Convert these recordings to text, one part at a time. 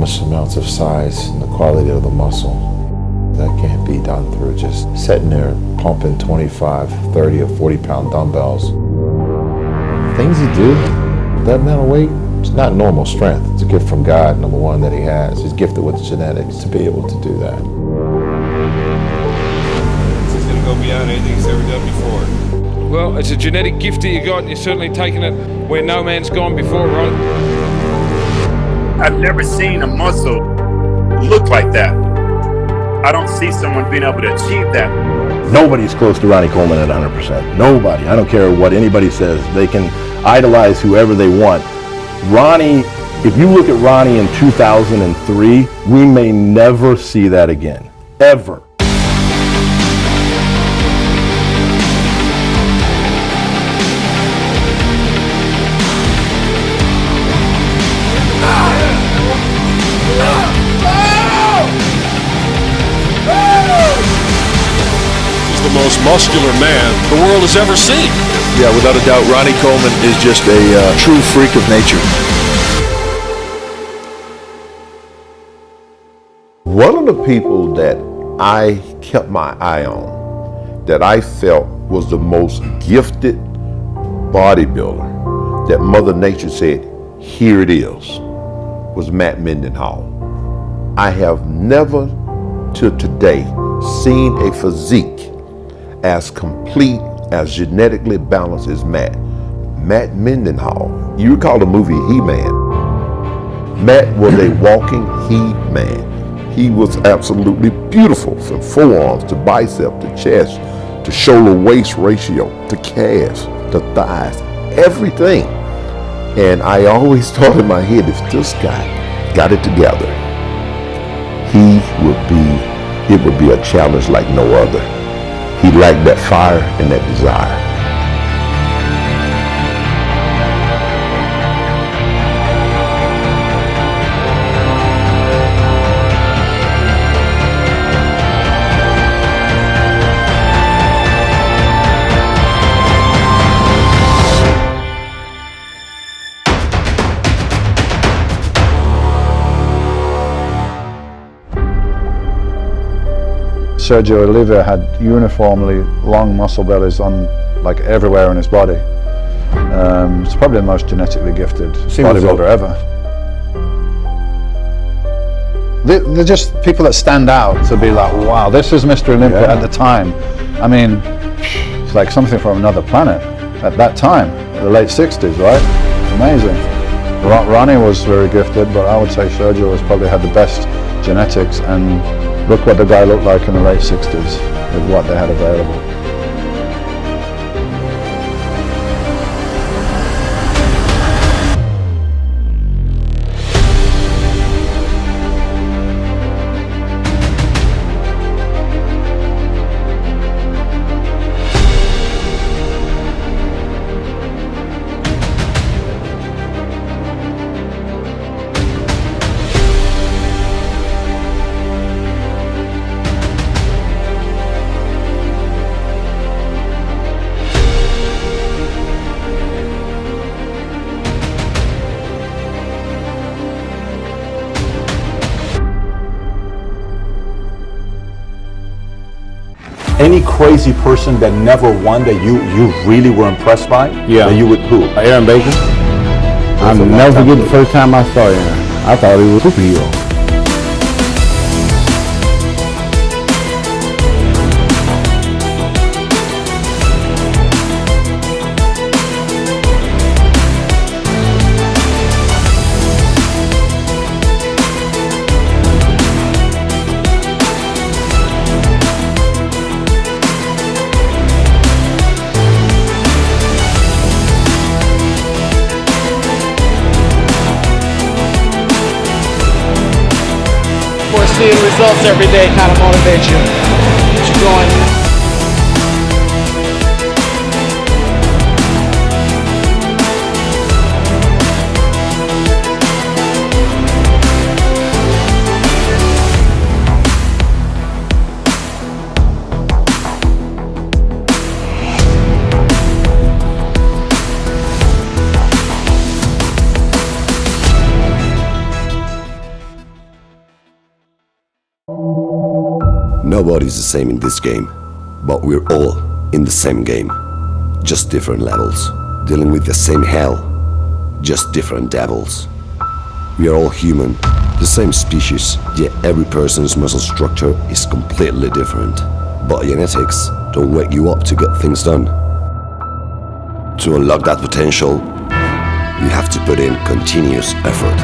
enormous amounts of size and the quality of the muscle. That can't be done through just sitting there pumping 25, 30, or 40-pound dumbbells. Things he do, that amount of weight, it's not normal strength. It's a gift from God, number one, that he has. He's gifted with genetics to be able to do that. He's going to go beyond anything he's ever done before. Well, it's a genetic gift that you got, and you're certainly taking it where no man's gone before, Ron. I've never seen a muscle look like that. I don't see someone being able to achieve that. Nobody's close to Ronnie Coleman at 100%. Nobody. I don't care what anybody says. They can idolize whoever they want. Ronnie, if you look at Ronnie in 2003, we may never see that again. Ever. The most muscular man the world has ever seen. Yeah, without a doubt, Ronnie Coleman is just a true freak of nature. One of the people that I kept my eye on, that I felt was the most gifted bodybuilder, that Mother Nature said, here it is, was Matt Mendenhall. I have never till today seen a physique as complete, as genetically balanced as Matt. Matt Mendenhall. You recall the movie He-Man. Matt was a walking He-Man. He was absolutely beautiful, from forearms to bicep to chest to shoulder waist ratio to calves to thighs, everything. And I always thought in my head, if this guy got it together, it would be a challenge like no other. He lacked that fire and that desire. Sergio Oliva had uniformly long muscle bellies on like everywhere in his body. It's probably the most genetically gifted bodybuilder ever. They're just people that stand out to be like, wow, this is Mr. Olympia at the time. I mean, it's like something from another planet at that time, the late 60s, right? Amazing. Ronnie was very gifted, but I would say Sergio has probably had the best genetics, and look what the guy looked like in the late 60s with what they had available. Any crazy person that never won that you really were impressed by? Yeah. That you would, who? Aaron Baker. I'll never forget the first time I saw Aaron. I thought he was a superhero. Seeing results every day kind of motivates you. Keeps you going. Nobody's the same in this game, but we're all in the same game. Just different levels, dealing with the same hell, just different devils. We are all human, the same species, yet every person's muscle structure is completely different. But genetics don't wake you up to get things done. To unlock that potential, you have to put in continuous effort.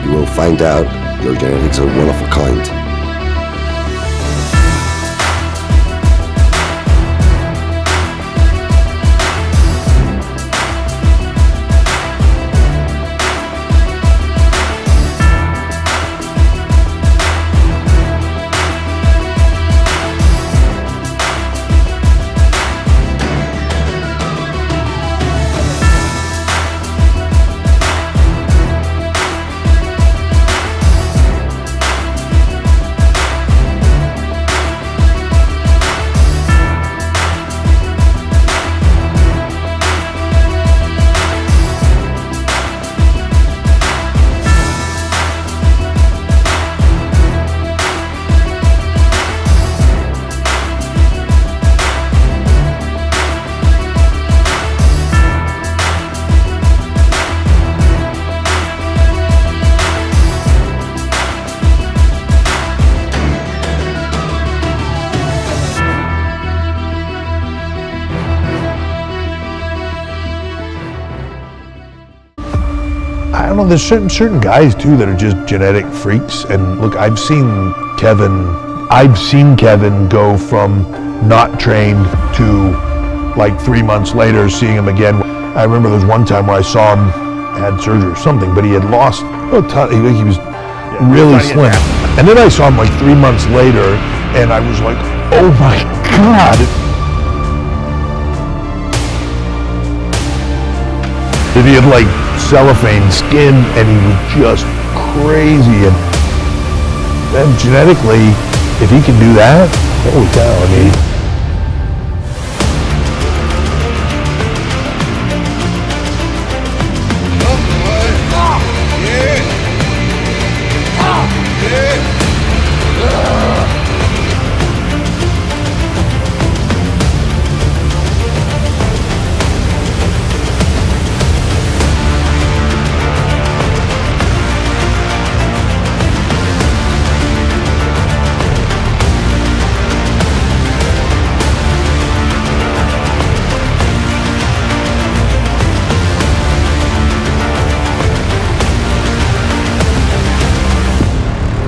You will find out your genetics are one of a kind. I don't know, there's certain guys too that are just genetic freaks. And look, I've seen Kevin go from not trained to like 3 months later seeing him again. I remember there was one time where I saw him had surgery or something, but he had lost a ton. He was really slim. And then I saw him like 3 months later and I was like, oh my God. And he had like cellophane skin and he was just crazy. And genetically, if he can do that, holy cow, I mean.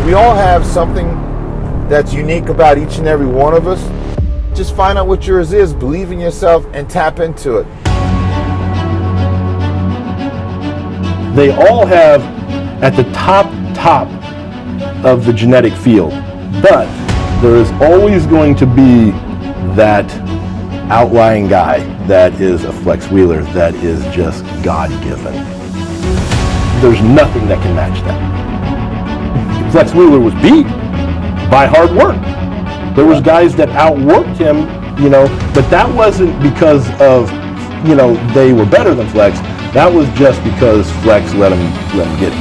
We all have something that's unique about each and every one of us. Just find out what yours is, believe in yourself, and tap into it. They all have at the top of the genetic field, but there is always going to be that outlying guy that is a flex wheeler that is just God-given. There's nothing that can match that. Flex Wheeler was beat by hard work. There was guys that outworked him, but that wasn't because of, they were better than Flex. That was just because Flex let him get it.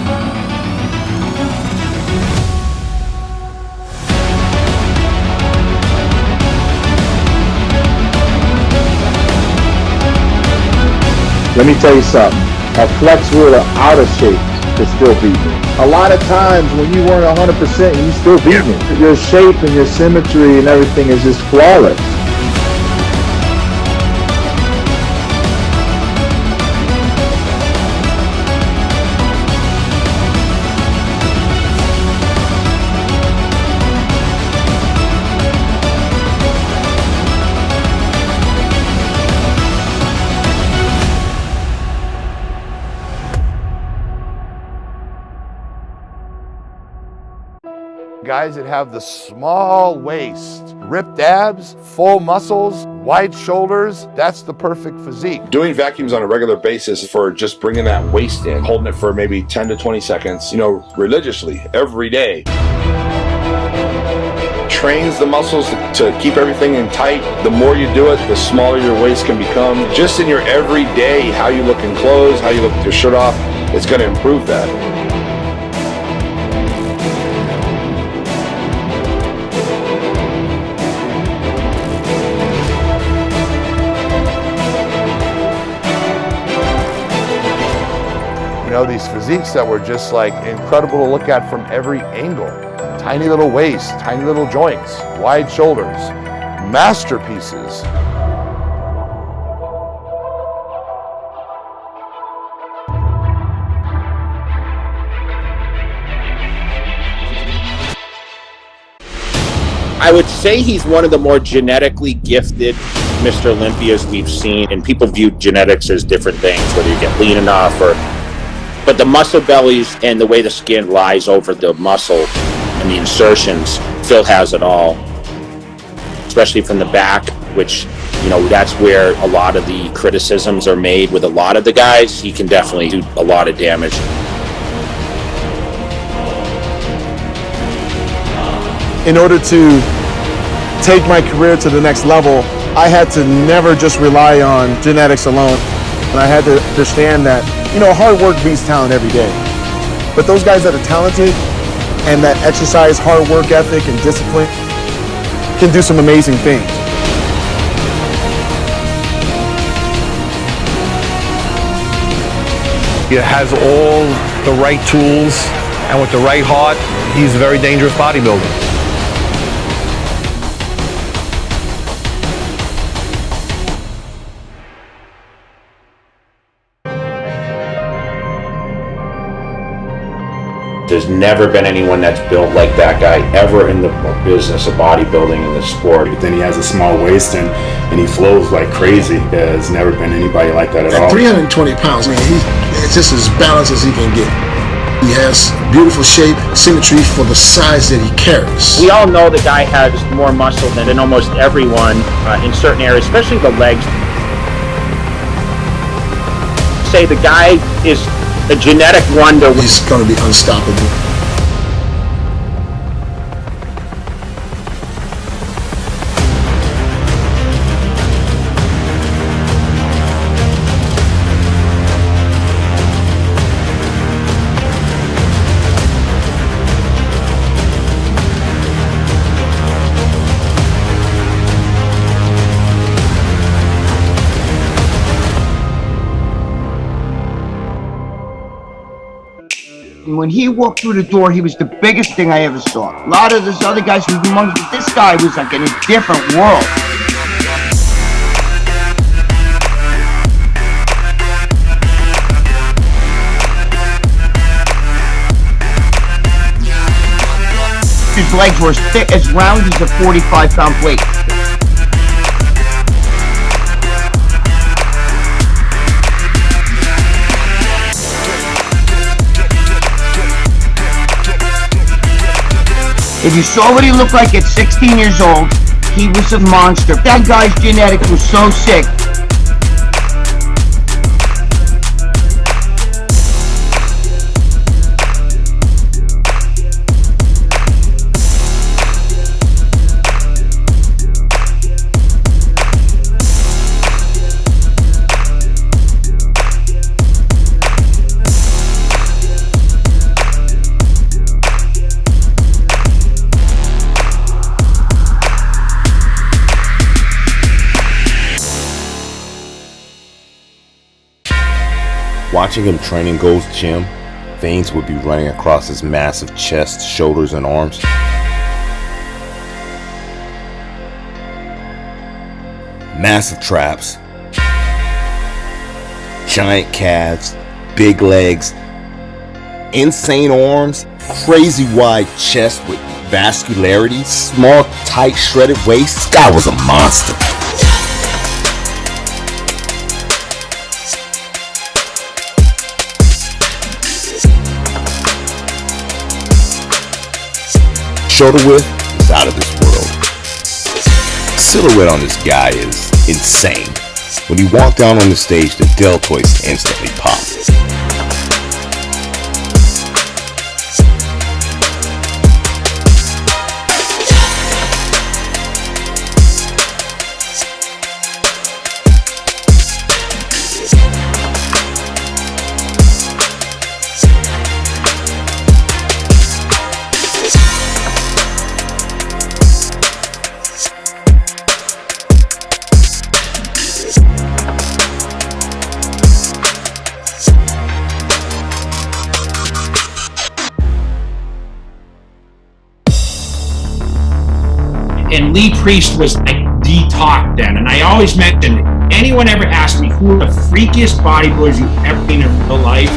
Let me tell you something. A Flex Wheeler out of shape to still beat me. A lot of times when you weren't 100%, you still beat me. Your shape and your symmetry and everything is just flawless. Guys that have the small waist, ripped abs, full muscles, wide shoulders, that's the perfect physique. Doing vacuums on a regular basis for just bringing that waist in, holding it for maybe 10 to 20 seconds, religiously, every day. Trains the muscles to keep everything in tight. The more you do it, the smaller your waist can become. Just in your everyday, how you look in clothes, how you look with your shirt off, it's going to improve that. these physiques that were just like incredible to look at from every angle. Tiny little waist, tiny little joints, wide shoulders, masterpieces. I would say he's one of the more genetically gifted Mr. Olympias we've seen, and people view genetics as different things, whether you get lean enough but the muscle bellies and the way the skin lies over the muscle and the insertions, Phil has it all, especially from the back, which, you know, that's where a lot of the criticisms are made with a lot of the guys. He can definitely do a lot of damage. In order to take my career to the next level, I had to never just rely on genetics alone. And I had to understand that, you know, hard work beats talent every day. But those guys that are talented and that exercise hard work ethic and discipline can do some amazing things. He has all the right tools, and with the right heart, he's a very dangerous bodybuilder. There's never been anyone that's built like that guy ever in the business of bodybuilding in the sport. Then he has a small waist and he flows like crazy. There's never been anybody like that at all. 320 pounds, man, it's just as balanced as he can get. He has beautiful shape, symmetry for the size that he carries. We all know the guy has more muscle than almost everyone in certain areas, especially the legs. Say the guy is a genetic wonder. He's going to be unstoppable. When he walked through the door, he was the biggest thing I ever saw. A lot of those other guys were humongous, but this guy was like in a different world. His legs were as thick, as round as a 45-pound plate. If you saw what he looked like at 16 years old, he was a monster. That guy's genetics was so sick. Watching him train in Gold's gym, veins would be running across his massive chest, shoulders, and arms. Massive traps, giant calves, big legs, insane arms, crazy wide chest with vascularity, small, tight, shredded waist. This guy was a monster. Shoulder width is out of this world. Silhouette on this guy is insane. When he walked down on the stage, the deltoids instantly popped. And Lee Priest was like the talk then. And I always mentioned, anyone ever asked me who are the freakiest bodybuilders you've ever seen in real life,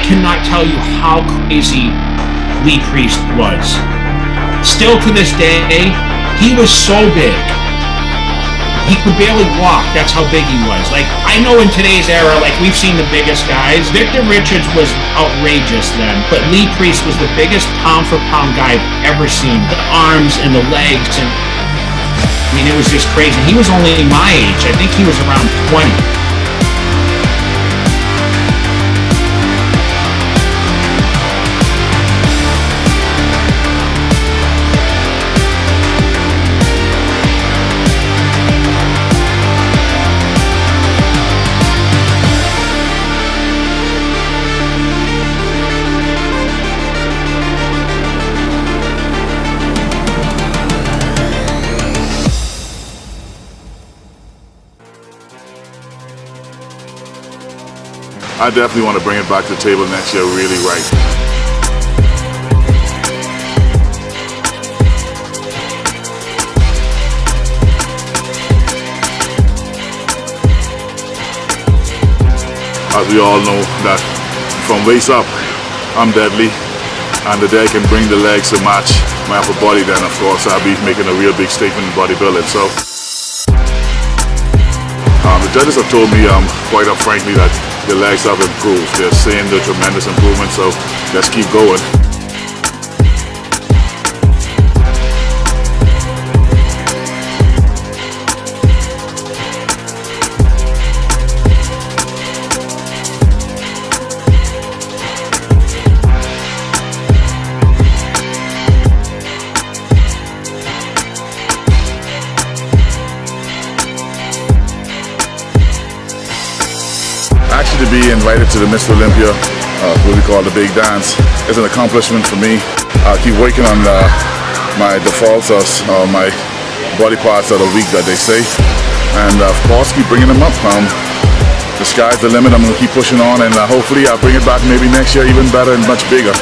cannot tell you how crazy Lee Priest was. Still to this day, he was so big. He could barely walk. That's how big he was. Like, I know in today's era, like, we've seen the biggest guys. Victor Richards was outrageous then, but Lee Priest was the biggest pound for pound guy I've ever seen. The arms and the legs, and I mean, it was just crazy. He was only my age. I think he was around 20. I definitely want to bring it back to the table next year really right. As we all know that from waist up, I'm deadly. And the day I can bring the legs to match my upper body, then of course I'll be making a real big statement in bodybuilding. So the judges have told me quite up frankly that the legs have improved. They're saying the tremendous improvement, so let's keep going. Actually, to be invited to the Mr. Olympia, what we call the big dance, is an accomplishment for me. I keep working on my defaults or my body parts that are weak, that they say, and of course keep bringing them up. The sky's the limit. I'm going to keep pushing on, and hopefully I'll bring it back maybe next year even better and much bigger.